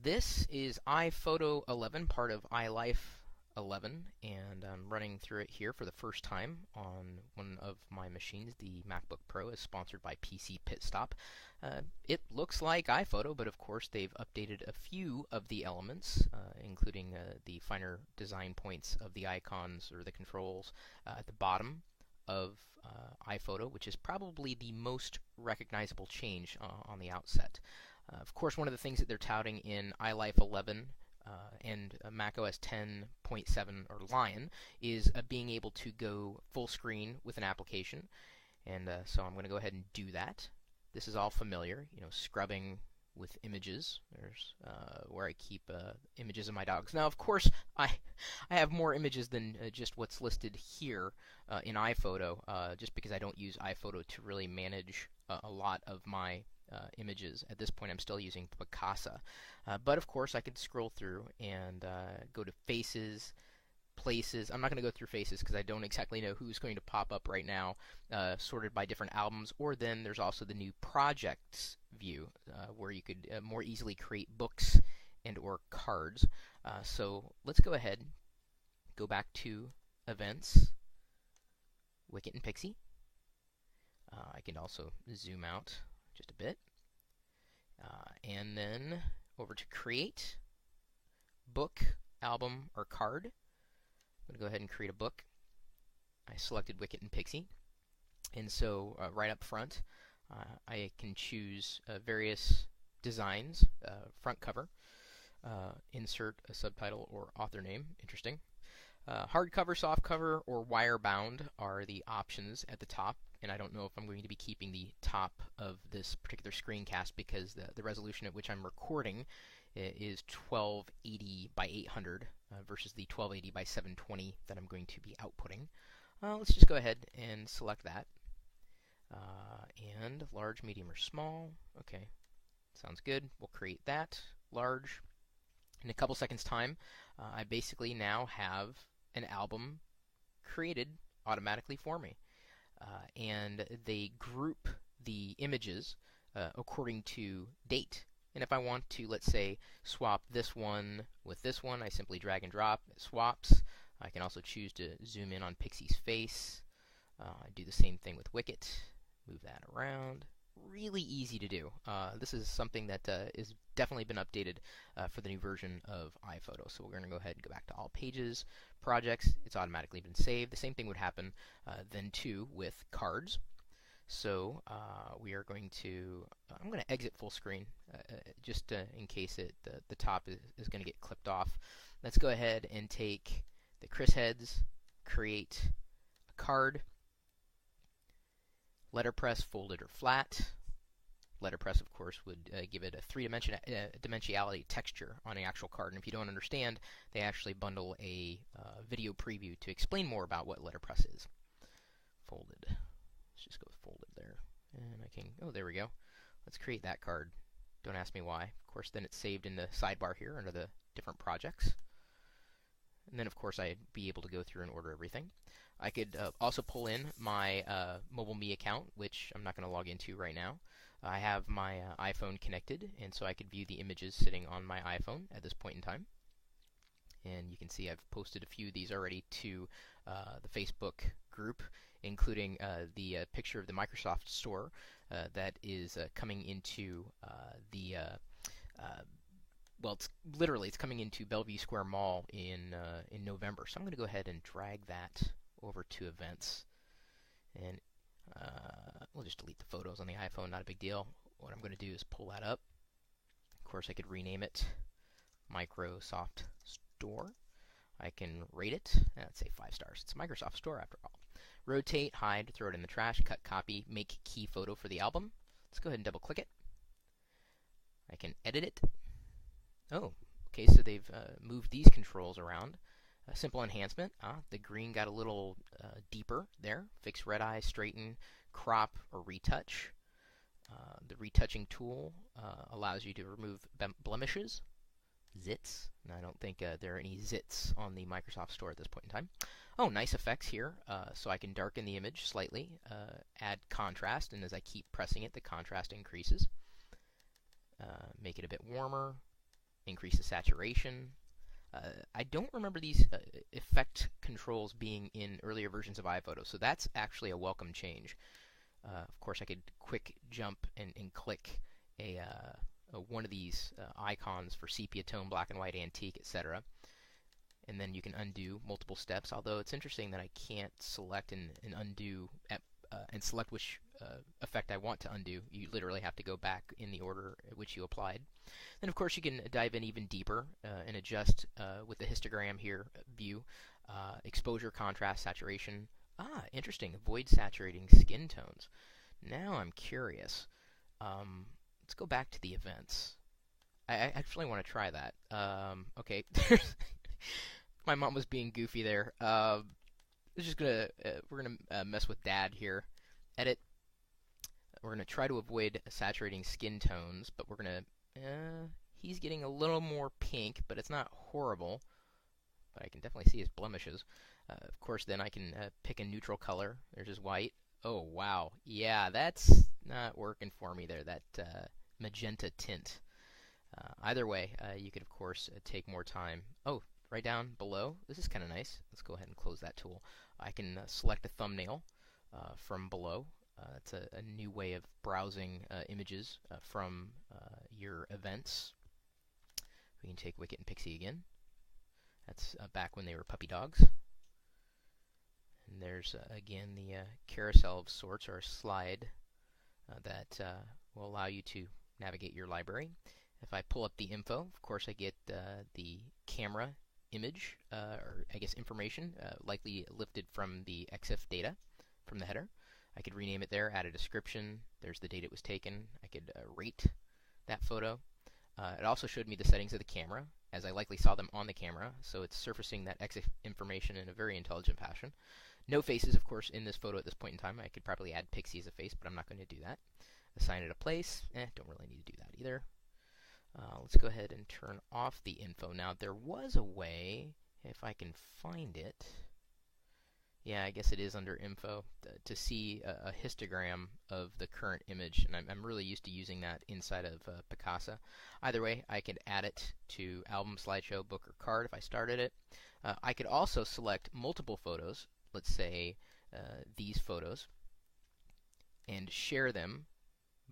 This is iPhoto 11, part of iLife 11, and I'm running through it here for the first time on one of my machines. The MacBook Pro is sponsored by PC Pit Stop. It looks like iPhoto, but of course they've updated a few of the elements, including the finer design points of the icons or the controls at the bottom of iPhoto, which is probably the most recognizable change on the outset. Of course, one of the things that they're touting in iLife 11 and macOS 10.7 or Lion is being able to go full screen with an application. And so I'm going to go ahead and do that. This is all familiar, scrubbing with images. There's where I keep images of my dogs. Now, of course, I have more images than just what's listed here in iPhoto, just because I don't use iPhoto to really manage a lot of my images. At this point, I'm still using Picasa. But of course, I could scroll through and go to Faces, Places. I'm not going to go through Faces because I don't exactly know who's going to pop up right now, sorted by different albums. Or then there's also the new Projects view, where you could more easily create books and or cards. So let's go ahead, go back to Events, Wicket and Pixie. I can also zoom out just a bit. And then over to Create, Book, Album, or Card. I'm going to go ahead and create a book. I selected Wicket and Pixie. And so right up front, I can choose various designs, front cover, insert a subtitle or author name, interesting. Hardcover, softcover, or wire bound are the options at the top. And I don't know if I'm going to be keeping the top of this particular screencast because the resolution at which I'm recording is 1280 by 800 versus the 1280 by 720 that I'm going to be outputting. Let's just go ahead and select that. And large, medium, or small. Okay, sounds good. We'll create that. Large. In a couple seconds' time, I basically now have an album created automatically for me. And they group the images according to date. And if I want to, let's say, swap this one with this one, I simply drag and drop. It swaps. I can also choose to zoom in on Pixie's face. I do the same thing with Wicket. Move that around. Really easy to do. This is something that is definitely been updated for the new version of iPhoto. So we're going to go ahead and go back to All Pages, Projects. It's automatically been saved. The same thing would happen then too with Cards. So we are going to, I'm going to exit full screen just in case the top is going to get clipped off. Let's go ahead and take the Chris heads, create a card. Letterpress, folded or flat. Letterpress, of course, would give it a three-dimensionality texture on the actual card. And if you don't understand, they actually bundle a video preview to explain more about what letterpress is. Folded. Let's just go with folded there. And I can, oh, there we go. Let's create that card. Don't ask me why. Of course, then it's saved in the sidebar here under the different projects. And then, of course, I'd be able to go through and order everything. I could also pull in my MobileMe account, which I'm not going to log into right now. I have my iPhone connected, and so I could view the images sitting on my iPhone at this point in time. And you can see I've posted a few of these already to the Facebook group, including the picture of the Microsoft Store that is coming into well, it's coming into Bellevue Square Mall in November. So I'm going to go ahead and drag that over to Events, and we'll just delete the photos on the iPhone, not a big deal. What I'm going to do is pull that up. Of course, I could rename it Microsoft Store. I can rate it, let's say 5 stars. It's Microsoft Store after all. Rotate, hide, throw it in the trash, cut, copy, make key photo for the album. Let's go ahead and double click it. I can edit it. Oh, okay, so they've moved these controls around. A simple enhancement. The green got a little deeper there. Fix red eye, straighten, crop, or retouch. The retouching tool allows you to remove blemishes, zits. And I don't think there are any zits on the Microsoft Store at this point in time. Oh, nice effects here. So I can darken the image slightly, add contrast, and as I keep pressing it, the contrast increases. Make it a bit warmer. increase the saturation. I don't remember these effect controls being in earlier versions of iPhoto, so that's actually a welcome change. Of course, I could quick jump and click one of these icons for sepia tone, black and white, antique, etc. And then you can undo multiple steps, although it's interesting that I can't select and undo and select which effect I want to undo. You literally have to go back in the order at which you applied. Then, of course, you can dive in even deeper and adjust with the histogram here view, exposure, contrast, saturation. Ah, interesting. Avoid saturating skin tones. Now I'm curious. Let's go back to the events. I actually want to try that. Okay. My mom was being goofy there. We're gonna mess with Dad here. Edit. We're gonna try to avoid saturating skin tones, but we're gonna. He's getting a little more pink, but it's not horrible. But I can definitely see his blemishes. Of course, then I can pick a neutral color. There's his white. Oh wow, yeah, that's not working for me there. That magenta tint. Either way, you could of course take more time. Oh, right down below. This is kind of nice. Let's go ahead and close that tool. I can select a thumbnail from below. It's a new way of browsing images from your events. We can take Wicket and Pixie again. That's back when they were puppy dogs. And there's again the carousel of sorts, or a slide that will allow you to navigate your library. If I pull up the info, of course I get the camera image, or I guess information, likely lifted from the EXIF data from the header. I could rename it there, add a description. There's the date it was taken. I could rate that photo. It also showed me the settings of the camera, as I likely saw them on the camera, so it's surfacing that EXIF information in a very intelligent fashion. No faces, of course, in this photo at this point in time. I could probably add Pixie as a face, but I'm not going to do that. Assign it a place. Don't really need to do that either. Let's go ahead and turn off the info. Now, there was a way, if I can find it. Yeah, I guess it is under info, to see a histogram of the current image, and I'm really used to using that inside of Picasa. Either way, I could add it to album, slideshow, book, or card if I started it. I could also select multiple photos, let's say these photos, and share them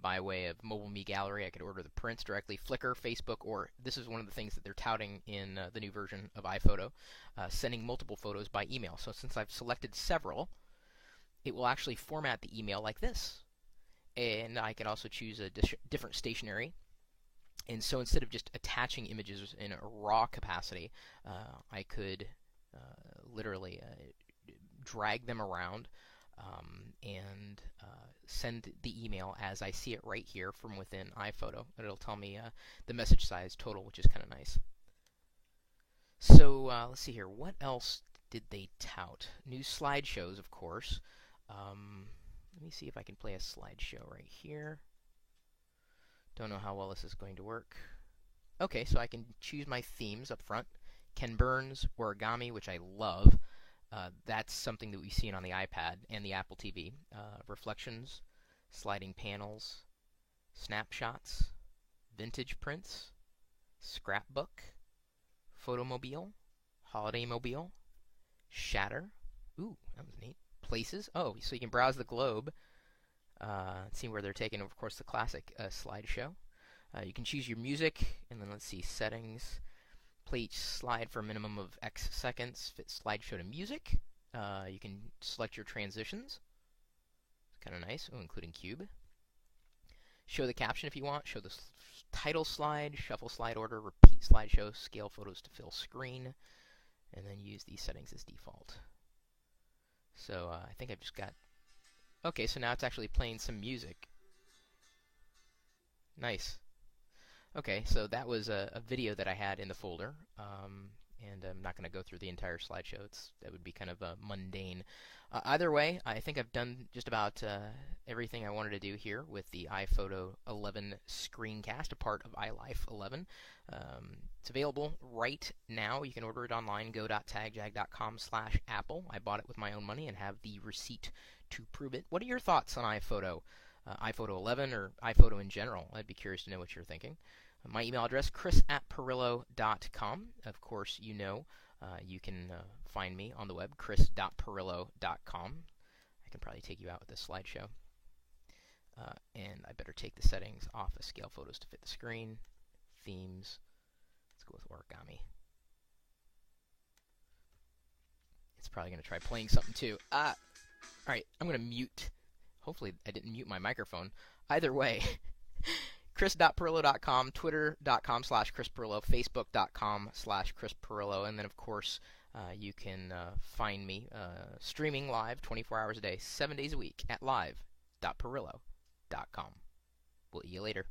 by way of Mobile Me Gallery. I could order the prints directly, Flickr, Facebook, or this is one of the things that they're touting in the new version of iPhoto, sending multiple photos by email. So since I've selected several, it will actually format the email like this. And I can also choose a different stationery. And so instead of just attaching images in a raw capacity, I could literally drag them around and send the email as I see it right here from within iPhoto. It'll tell me the message size total, which is kind of nice. So let's see here. What else did they tout? New slideshows, of course. Let me see if I can play a slideshow right here. Don't know how well this is going to work. Okay, so I can choose my themes up front. Ken Burns, origami, which I love. That's something that we've seen on the iPad and the Apple TV. Reflections, sliding panels, snapshots, vintage prints, scrapbook, photomobile, holiday mobile, shatter. Ooh, that was neat. Places. Oh, so you can browse the globe, see where they're taking, of course, the classic slideshow. You can choose your music, and then let's see, settings. Play each slide for a minimum of X seconds. Fit slideshow to music. You can select your transitions. It's kind of nice. Oh, including cube. Show the caption if you want. Show the title slide. Shuffle slide order. Repeat slideshow. Scale photos to fill screen. And then use these settings as default. So I think I've just got... Okay, so now it's actually playing some music. Nice. Okay, so that was a video that I had in the folder, and I'm not going to go through the entire slideshow. That would be kind of mundane. Either way, I think I've done just about everything I wanted to do here with the iPhoto 11 screencast, a part of iLife 11. It's available right now. You can order it online, go.tagjag.com/Apple. I bought it with my own money and have the receipt to prove it. What are your thoughts on iPhoto? iPhoto 11 or iPhoto in general? I'd be curious to know what you're thinking. My email address, chris@perillo.com. Of course, you can find me on the web, chris.perillo.com. I can probably take you out with this slideshow. And I better take the settings off of scale photos to fit the screen. Themes. Let's go with origami. It's probably going to try playing something too. Alright, I'm going to mute. Hopefully I didn't mute my microphone. Either way, chris.perillo.com, twitter.com/chrisperillo, facebook.com/chrisperillo, and then of course you can find me streaming live 24 hours a day, 7 days a week at live.perillo.com. We'll see you later.